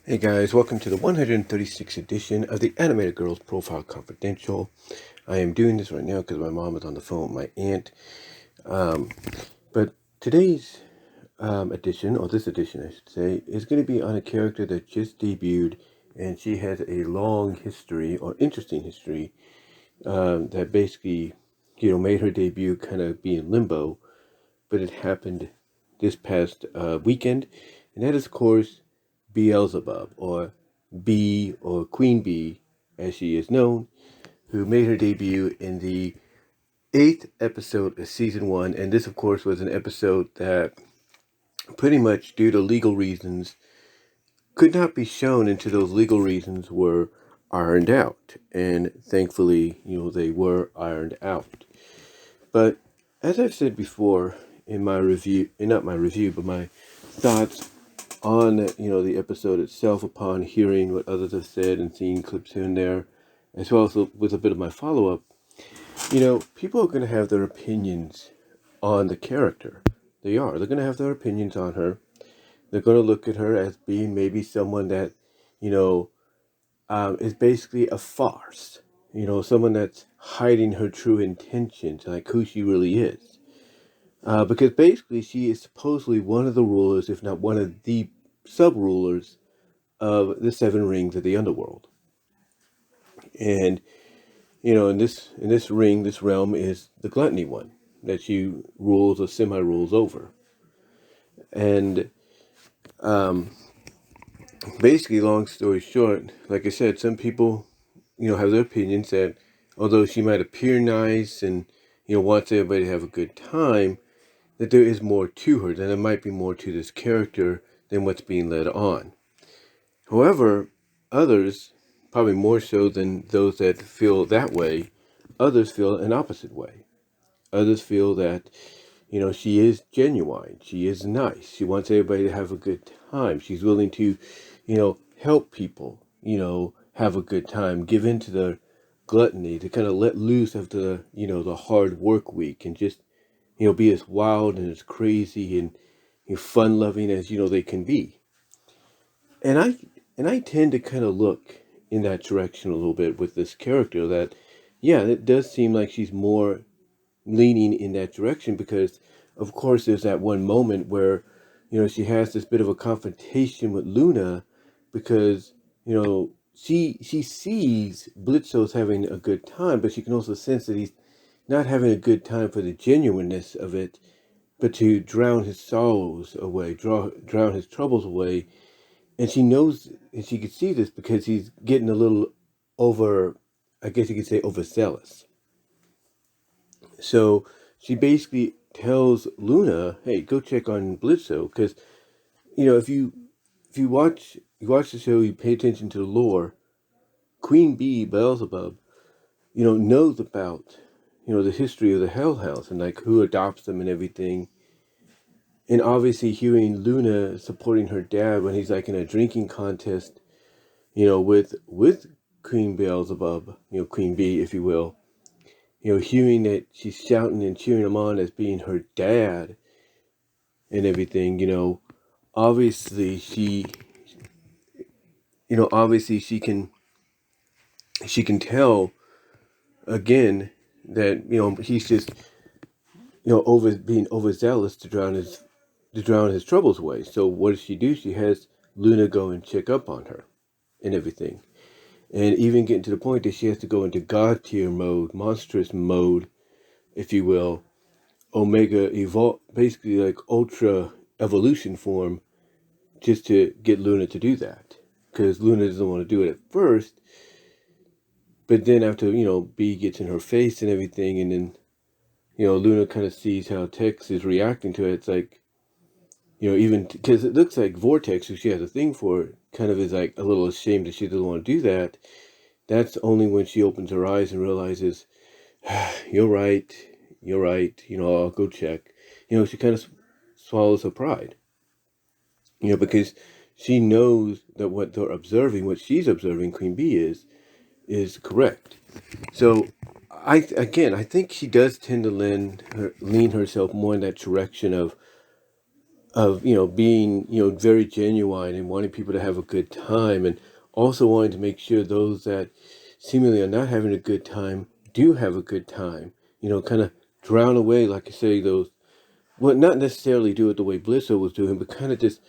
Hey guys, welcome to the 136th edition of the Animated Girls Profile Confidential. I am doing this right now because my mom is on the phone with my aunt. But today's edition, or this edition I should say, is going to be on a character that just debuted, and she has a long history, or interesting history, that basically, made her debut kind of be in limbo, but it happened this past weekend, and that is, of course, Beelzebub, or Bee, or Queen Bee, as she is known, who made her debut in the 8th episode of season 1. And this, of course, was an episode that, pretty much due to legal reasons, could not be shown until those legal reasons were ironed out. And thankfully, they were ironed out. But as I've said before in my review, not my review, but my thoughts on the episode itself, upon hearing what others have said and seeing clips here and there, as well as with a bit of my follow-up, people are going to have their opinions on the character. They're going to have their opinions on her. They're going to look at her as being maybe someone that is basically a farce, someone that's hiding her true intentions, like who she really is, because basically she is supposedly one of the rulers, if not one of the sub-rulers of the seven rings of the underworld. And in this ring, this realm is the gluttony one that she rules or semi-rules over. And basically, long story short, like I said, some people have their opinions that although she might appear nice and wants everybody to have a good time, that there is more to her, that there might be more to this character than what's being led on. However, others, probably more so than those that feel that way, others feel an opposite way. Others feel that, she is genuine. She is nice. She wants everybody to have a good time. She's willing to, help people, have a good time, give in to the gluttony, to kind of let loose after the hard work week, and just, be as wild and as crazy and fun loving as, they can be. And I tend to kind of look in that direction a little bit with this character, that yeah, it does seem like she's more leaning in that direction, because of course there's that one moment where she has this bit of a confrontation with Luna, because she sees Blitzo's having a good time, but she can also sense that he's not having a good time for the genuineness of it, but to drown his sorrows away, drown his troubles away. And she knows, and she could see this because he's getting a little over, I guess you could say, overzealous. So she basically tells Luna, "Hey, go check on Blitzo," because if you watch the show, you pay attention to the lore. Queen Bee, Beelzebub, knows about the history of the Hell House and like who adopts them and everything. And obviously, hearing Luna supporting her dad when he's like in a drinking contest, with Queen Beelzebub, Queen Bee, if you will, hearing that she's shouting and cheering him on as being her dad and everything, obviously obviously she can tell again that, he's just, being overzealous to drown his troubles away. So what does she do? She has Luna go and check up on her and everything. And even getting to the point that she has to go into God tier mode, monstrous mode, if you will, Omega evolve, basically like Ultra evolution form, just to get Luna to do that. Because Luna doesn't want to do it at first, but then after, B gets in her face and everything, and then, Luna kind of sees how Tex is reacting to it. It's like, even because it looks like Vortex, who she has a thing for, kind of is like a little ashamed that she doesn't want to do that. That's only when she opens her eyes and realizes, you're right, I'll go check. She kind of swallows her pride, because she knows that what they're observing, what she's observing, Queen Bee is correct. So I think she does tend to lean herself more in that direction of of being very genuine and wanting people to have a good time, and also wanting to make sure those that seemingly are not having a good time do have a good time. Kind of drown away, like I say, those, well, not necessarily do it the way Blizzo was doing, but kind of just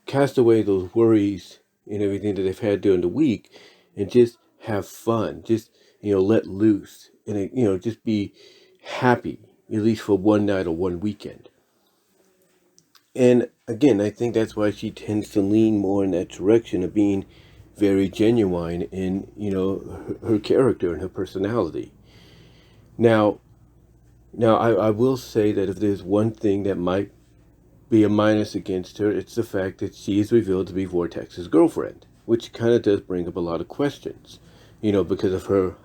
cast away those worries and everything that they've had during the week, and just have fun. Just let loose, and just be happy, at least for one night or one weekend. And again, I think that's why she tends to lean more in that direction of being very genuine in her character and her personality. Now, I will say that if there's one thing that might be a minus against her, it's the fact that she is revealed to be Vortex's girlfriend, which kind of does bring up a lot of questions, because of her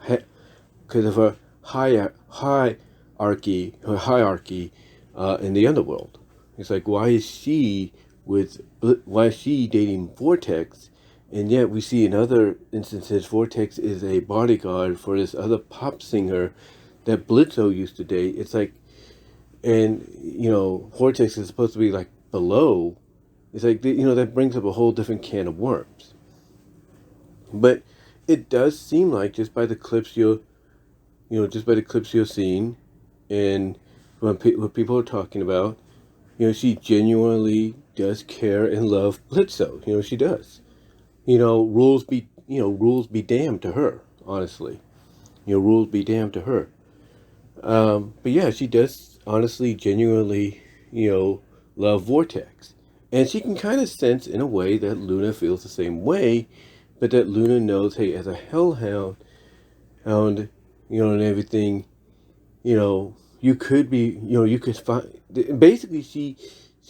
hierarchy in the underworld. It's like, why is she dating Vortex, and yet we see in other instances Vortex is a bodyguard for this other pop singer that Blizzo used to date. It's like, and Vortex is supposed to be like below. It's like, that brings up a whole different can of worms. But it does seem like, just by the clips you're seeing, and what people are talking about, she genuinely does care and love Blizzo. She does. Rules be damned to her, honestly. Rules be damned to her. But yeah, she does honestly, genuinely, love Vortex. And she can kind of sense in a way that Luna feels the same way, but that Luna knows, hey, as a hellhound, and everything, you could be, you could find, basically she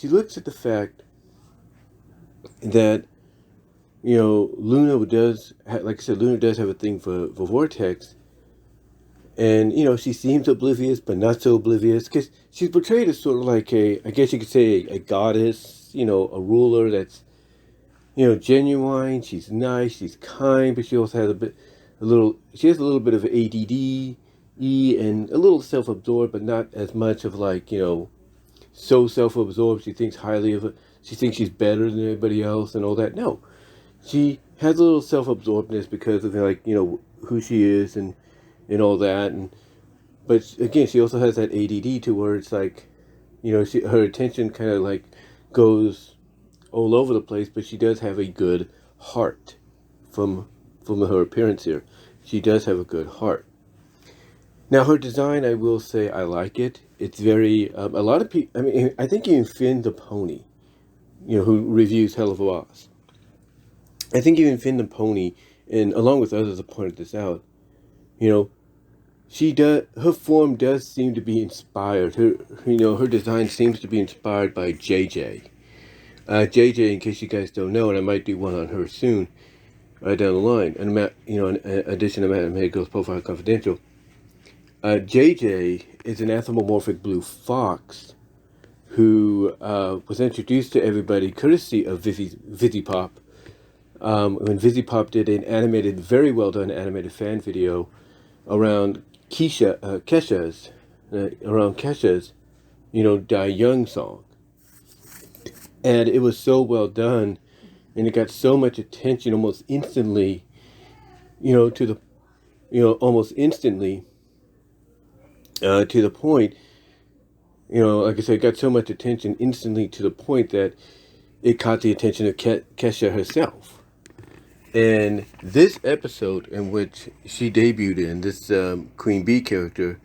looks at the fact that, Luna does, like I said, Luna does have a thing for Vortex. And, she seems oblivious, but not so oblivious, because she's portrayed as sort of like I guess you could say a goddess, a ruler that's, genuine. She's nice, she's kind, but she also has she has a little bit of ADD, and a little self-absorbed, but not as much of like, so self-absorbed she thinks highly of it. She thinks she's better than everybody else and all that. No, she has a little self-absorbedness because of like, who she is and all that. But again, she also has that ADD to where it's like, her attention kind of like goes all over the place, but she does have a good heart from her appearance here. She does have a good heart. Now, her design, I will say, I like it. It's very, a lot of people, I mean, I think even Finn the Pony, who reviews Helluva Boss, I think even Finn the Pony, and along with others have pointed this out, her form does seem to be inspired. Her design seems to be inspired by JJ. JJ, in case you guys don't know, and I might do one on her soon, right down the line, and in addition to Matt Girl's Profile Confidential. JJ is an anthropomorphic blue fox who was introduced to everybody courtesy of VisiPop. When VisiPop did an animated, very well done animated fan video around Kesha's, Die Young song. And it was so well done, and it got so much attention almost instantly, to the point, like I said, it got so much attention instantly to the point that it caught the attention of Kesha herself. And this episode in which she debuted in, this Queen Bee character,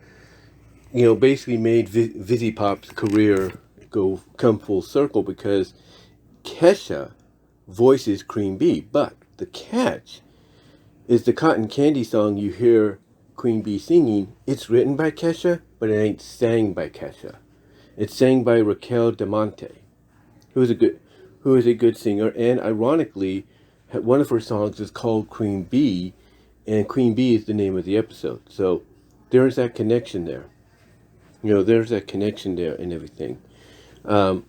basically made VisiPop's career come full circle, because Kesha voices Queen Bee. But the catch is the Cotton Candy song you hear Queen Bee singing, it's written by Kesha, but it ain't sang by Kesha. It's sang by Raquel Demonte, who is a good singer, and ironically, one of her songs is called Queen Bee, and Queen Bee is the name of the episode. So there's that connection there. There's that connection there and everything. But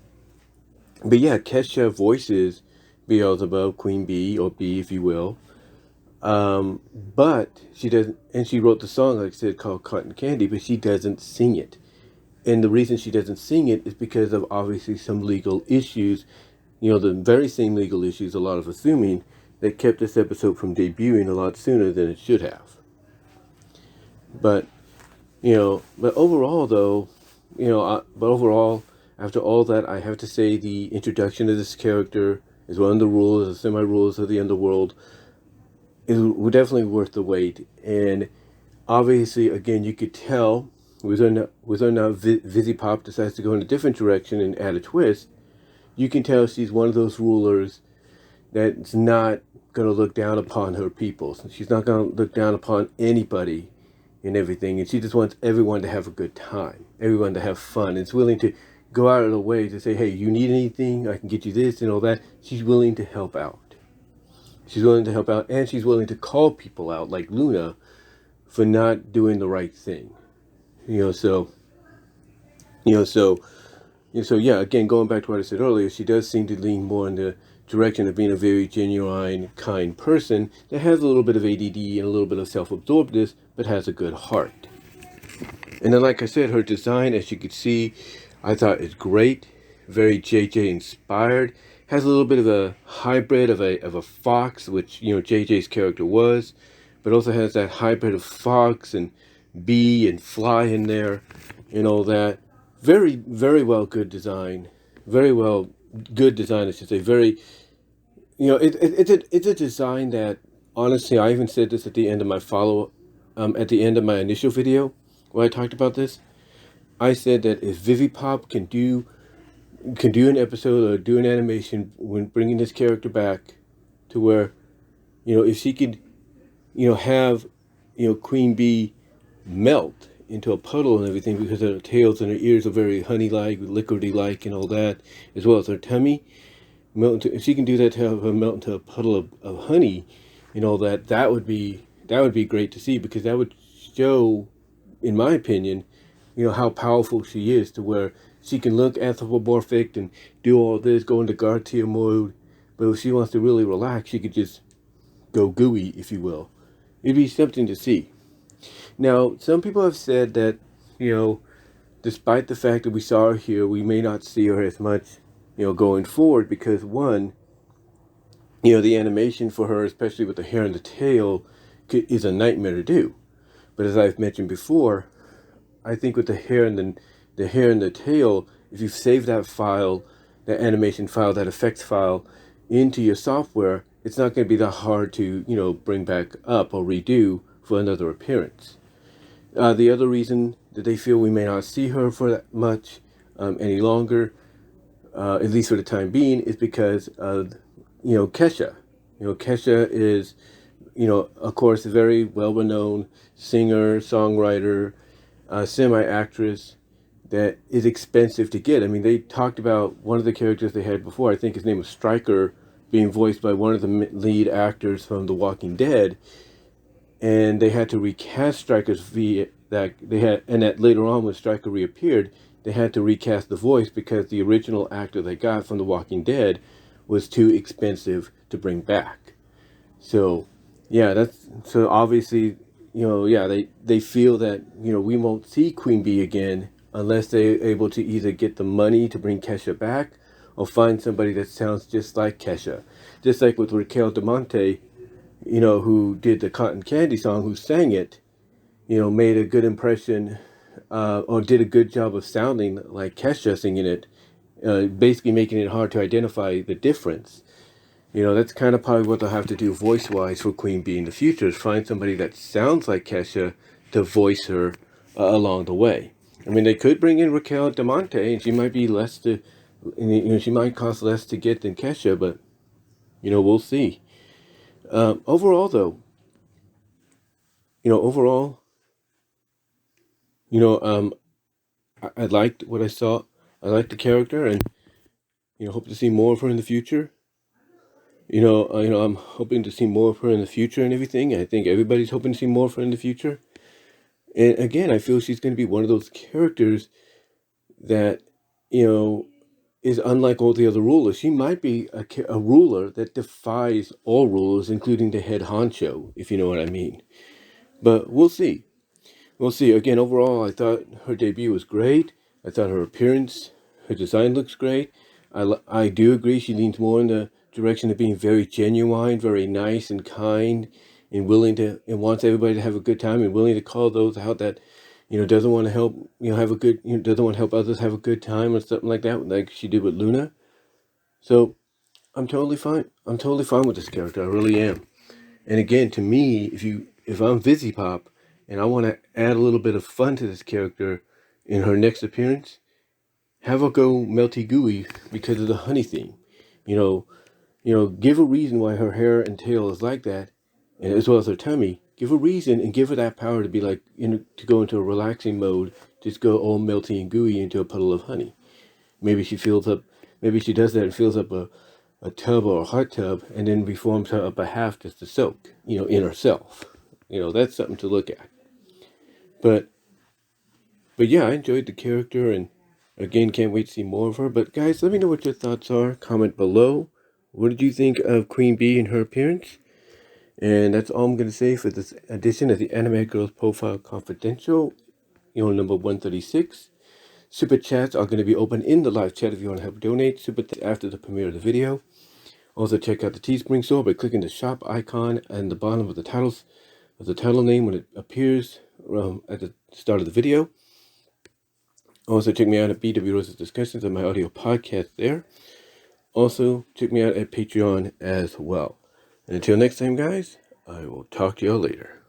yeah, Kesha voices Beelzebub, Queen Bee, or Bee, if you will. But she doesn't, and she wrote the song, like I said, called Cotton Candy, but she doesn't sing it. And the reason she doesn't sing it is because of obviously some legal issues, the very same legal issues, a lot of assuming, that kept this episode from debuting a lot sooner than it should have. But, but overall though, after all that, I have to say the introduction of this character is one of the rules, the semi-rules of the underworld, is definitely worth the wait. And obviously, again, you could tell whether or not Vizzy Pop decides to go in a different direction and add a twist, you can tell she's one of those rulers that's not going to look down upon her people. She's not going to look down upon anybody and everything. And she just wants everyone to have a good time, everyone to have fun. And it's willing to go out of the way to say, hey, you need anything? I can get you this and all that. She's willing to help out. She's willing to help out, and she's willing to call people out, like Luna, for not doing the right thing. So yeah, again, going back to what I said earlier, she does seem to lean more in the direction of being a very genuine, kind person that has a little bit of ADD and a little bit of self-absorbedness, but has a good heart. And then, like I said, her design, as you could see, I thought is great, very JJ inspired. Has a little bit of a hybrid of a fox, which JJ's character was, but also has that hybrid of fox and bee and fly in there, and all that. Very, very well good design. Very well good design, I should say. Very, it's a design that, honestly, I even said this at the end of my at the end of my initial video where I talked about this. I said that if Vivipop can do an episode or do an animation when bringing this character back, to where, if she could, have, Queen Bee melt into a puddle and everything because her tails and her ears are very honey-like, liquidy-like, and all that, as well as her tummy melt into. If she can do that to have her melt into a puddle of honey, and all that, that would be great to see, because that would show, in my opinion, how powerful she is, to where she can look anthropomorphic and do all this, go into guard tier mode, but if she wants to really relax, she could just go gooey, if you will. It'd be something to see. Now, some people have said that, despite the fact that we saw her here, we may not see her as much, going forward, because one, the animation for her, especially with the hair and the tail, is a nightmare to do. But as I've mentioned before, I think with the hair and the tail, if you save that file, that animation file, that effects file, into your software, it's not going to be that hard to, bring back up or redo for another appearance. The other reason that they feel we may not see her for that much any longer, at least for the time being, is because of, Kesha. Kesha is, of course, a very well-renowned singer, songwriter, semi-actress that is expensive to get. I mean, they talked about one of the characters they had before, I think his name was Stryker, being voiced by one of the lead actors from The Walking Dead, and they had to recast Stryker's that later on when Stryker reappeared, they had to recast the voice because the original actor they got from The Walking Dead was too expensive to bring back. So, yeah, so obviously, they feel that, we won't see Queen Bee again unless they're able to either get the money to bring Kesha back or find somebody that sounds just like Kesha. Just like with Raquel DeMonte, who did the Cotton Candy song, who sang it, made a good impression, or did a good job of sounding like Kesha singing it, basically making it hard to identify the difference. That's kind of probably what they'll have to do voice-wise for Queen Bee in the future, is find somebody that sounds like Kesha to voice her along the way. I mean, they could bring in Raquel DeMonte, and she might be she might cost less to get than Kesha, but, we'll see. Overall, though, I liked what I saw. I liked the character, and, hope to see more of her in the future. I'm hoping to see more of her in the future and everything. I think everybody's hoping to see more of her in the future. And again, I feel she's going to be one of those characters that, is unlike all the other rulers. She might be a ruler that defies all rulers, including the head honcho, if you know what I mean. But we'll see. We'll see. Again, overall, I thought her debut was great. I thought her appearance, her design looks great. I do agree she leans more in the direction of being very genuine, very nice and kind, and willing to, and wants everybody to have a good time, and willing to call those out that, doesn't want to help, have a good, doesn't want to help others have a good time or something like that, like she did with Luna. So I'm totally fine. I'm totally fine with this character. I really am. And again, to me, if I'm Vizzy Pop and I want to add a little bit of fun to this character in her next appearance, have her go melty gooey because of the honey theme. Give a reason why her hair and tail is like that, and as well as her tummy. Give a reason and give her that power to be like, to go into a relaxing mode, just go all melty and gooey into a puddle of honey. Maybe she does that and fills up a tub or a hot tub, and then reforms her upper half just to soak, in herself. That's something to look at. But yeah, I enjoyed the character, and again, can't wait to see more of her. But guys, let me know what your thoughts are. Comment below. What did you think of Queen Bee and her appearance? And that's all I'm going to say for this edition of the Anime Girls Profile Confidential, number 136. Super chats are going to be open in the live chat if you want to help donate. Super after the premiere of the video. Also check out the Teespring store by clicking the shop icon and the bottom of the title name when it appears at the start of the video. Also check me out at BW Rose's Discussions on my audio podcast there. Also check me out at Patreon as well. And until next time, guys, I will talk to y'all later.